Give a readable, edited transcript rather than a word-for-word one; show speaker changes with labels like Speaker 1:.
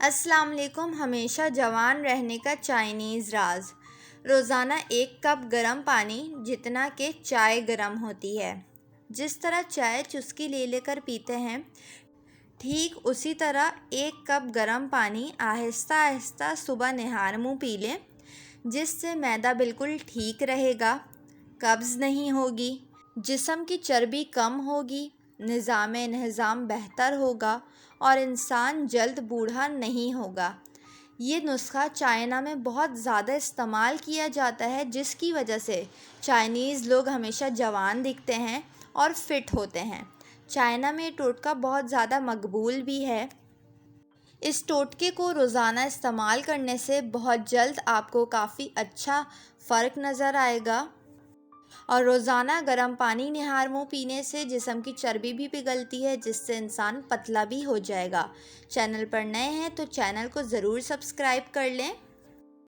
Speaker 1: अस्सलाम वालेकुम। हमेशा जवान रहने का चाइनीज़ राज। रोज़ाना 1 कप गर्म पानी जितना कि चाय गर्म होती है। जिस तरह चाय चुस्की ले लेकर पीते हैं, ठीक उसी तरह 1 कप गर्म पानी आहिस्ता आहिस्ता सुबह निहार मुँह पी लें, जिससे मैदा बिल्कुल ठीक रहेगा, कब्ज़ नहीं होगी, जिस्म की चर्बी कम होगी, निज़ाम बेहतर होगा और इंसान जल्द बूढ़ा नहीं होगा। ये नुस्खा चाइना में बहुत ज़्यादा इस्तेमाल किया जाता है, जिसकी वजह से चाइनीज़ लोग हमेशा जवान दिखते हैं और फिट होते हैं। चाइना में ये टोटका बहुत ज़्यादा मकबूल भी है। इस टोटके को रोज़ाना इस्तेमाल करने से बहुत जल्द आपको काफ़ी अच्छा फ़र्क नज़र आएगा। और रोज़ाना गर्म पानी निहार मुँह पीने से जिस्म की चर्बी भी पिघलती है, जिससे इंसान पतला भी हो जाएगा। चैनल पर नए हैं तो चैनल को ज़रूर सब्सक्राइब कर लें।